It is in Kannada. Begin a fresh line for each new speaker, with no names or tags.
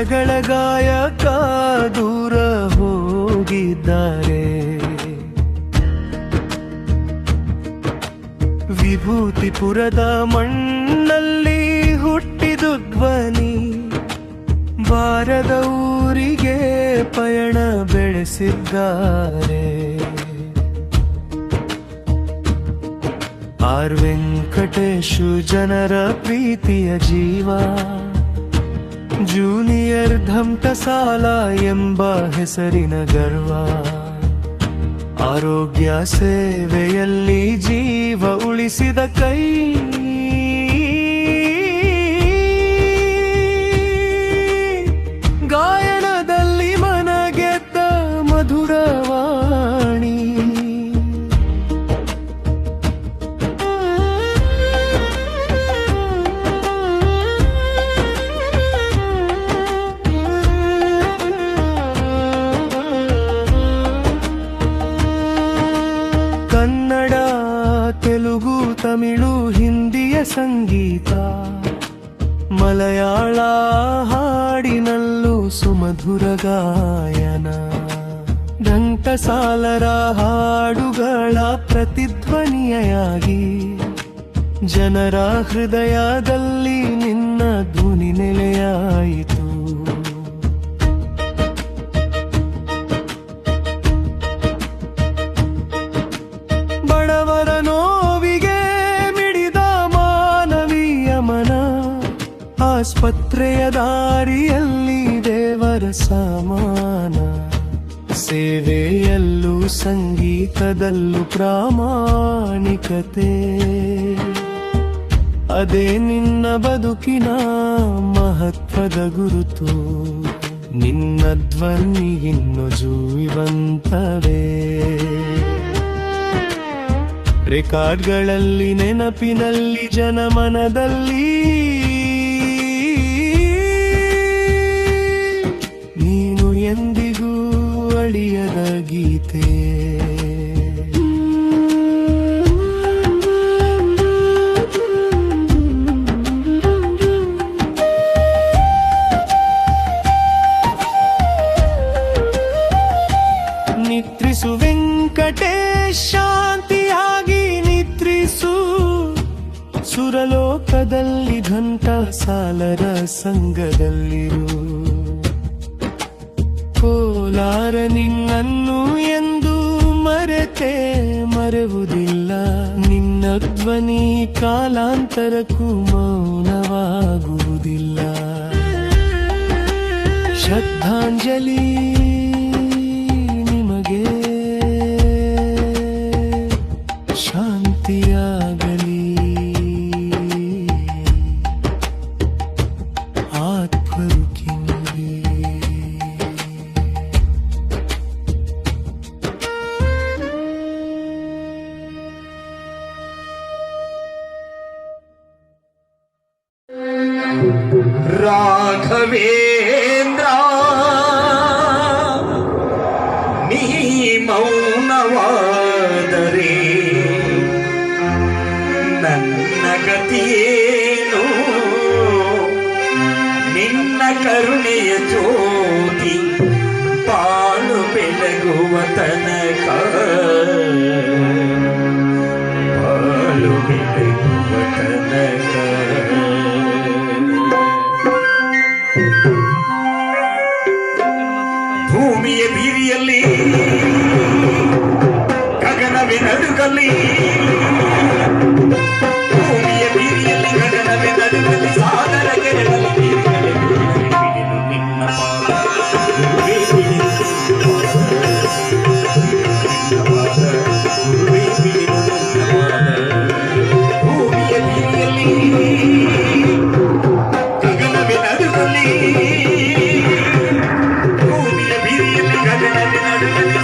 ಸ್ವರಗಳ ಗಾಯಕ ದೂರ ಹೋಗಿದ್ದಾರೆ. ವಿಭೂತಿಪುರದ ಮಣ್ಣಲ್ಲಿ ಹುಟ್ಟಿದು ಧ್ವನಿ, ಬಾರದ ಊರಿಗೆ ಪಯಣ ಬೆಳೆಸಿದ್ದಾರೆ. ಆರ್ ವೆಂಕಟೇಶು ಜನರ ಪ್ರೀತಿಯ ಜೀವ, ಜೂನಿಯರ್ ಧಂತಸಾಲ ಎಂಬ ಹೆಸರಿನ ಗರ್ವ. ಆರೋಗ್ಯ ಸೇವೆಯಲ್ಲಿ ಜೀವ ಉಳಿಸಿದ ಕೈ, ಗಾಯನದಲ್ಲಿ ಮನಗೆದ್ದ ಮಧುರವಾಣಿ. ಕನ್ನಡ, ತೆಲುಗು, ತಮಿಳು, ಹಿಂದಿಯ ಸಂಗೀತ, ಮಲಯಾಳ ಹಾಡಿನಲ್ಲೂ ಸುಮಧುರ ಗಾಯನ. ಘಂಟಸಾಲರ ಹಾಡುಗಳ ಪ್ರತಿಧ್ವನಿಯಾಗಿ ಜನರ ಹೃದಯದಲ್ಲಿ ನಿನ್ನ ಧ್ವನಿ ನೆಲೆಯಾಯಿತು. ಬಡವರ ನೋವಿಗೆ ಮಿಡಿದ ಮಾನವೀಯ ಮನ, ಆಸ್ಪತ್ರೆಯ ದಾರಿಯಲ್ಲಿ ದೇವರ ಸಮಾನ. ಸೇವೆಯಲ್ಲೂ ಸಂಗೀತದಲ್ಲೂ ಪ್ರಾಮಾಣಿಕತೆ, ಅದೇ ನಿನ್ನ ಬದುಕಿನ ಮಹತ್ವದ ಗುರುತು. ನಿನ್ನ ಧ್ವನಿ ಇನ್ನು ಜೀವಂತವೇ, ರೆಕಾರ್ಡ್ಗಳಲ್ಲಿ, ನೆನಪಿನಲ್ಲಿ, ಜನಮನದಲ್ಲಿ. ನೀನು ಎಂದಿಗೂ ಅಳಿಯದ ಗೀತೆ. ನಿದ್ರಿಸು ವೆಂಕಟೇಶ್, ಶಾಂತಿಯಾಗಿ ನಿದ್ರಿಸು. ಸುರಲೋಕದಲ್ಲಿ ಘಂಟಸಾಲರ ಸಂಗದಲ್ಲಿರು. ಕೋಲಾರ ನಿನ್ನನ್ನು ಎಂದು ಮರೆತೆ ಮರೆಯುವುದಿಲ್ಲ. ನಿನ್ನ ಧ್ವನಿ ಕಾಲಾಂತರಕ್ಕೂ ಮೌನವಾಗುವುದಿಲ್ಲ. ಶ್ರದ್ಧಾಂಜಲಿ ನಿಮಗೆ, ಶಾಂತಿಯಾಗಲಿ ಆತ್ಮರುಕಿನಿಗೆ.
ರಾಘವೇಂದ್ರ ನೀ ಮೌನವಾದರೆ ನನ್ನ ಗತಿಯೇನು? ನಿನ್ನ ಕರುಣೆಯ ಜ್ಯೋತಿ ಬಾಳು ಬೆಳಗುವ ತನಕ, ಬಾಳು ಬೆಳಗುವ ತನಕ. ಭೂಮಿಯ ಬೀರಿಯಲ್ಲಿ, ಗಗನವೇ ನಡುಗಲ್ಲಿ, ಭೂಮಿಯ ಬೀರಿಯಲ್ಲಿ, ಗಗನವೇ ನಡುಗಲ್ಲಿ, ಸಾಗರ ಕೆರೆಯಲ್ಲಿ ನಿನ್ನ ಪಾದ, ಭೂಮಿಯ ಬೀರಿಯಲ್ಲಿ, ಗಗನವೇ ನಡುಗಲ್ಲಿ, ಭೂಮಿಯ ಬೀರಿಯಲ್ಲಿ, ಗಗನವೇ ನಡುಗಲ್ಲಿ,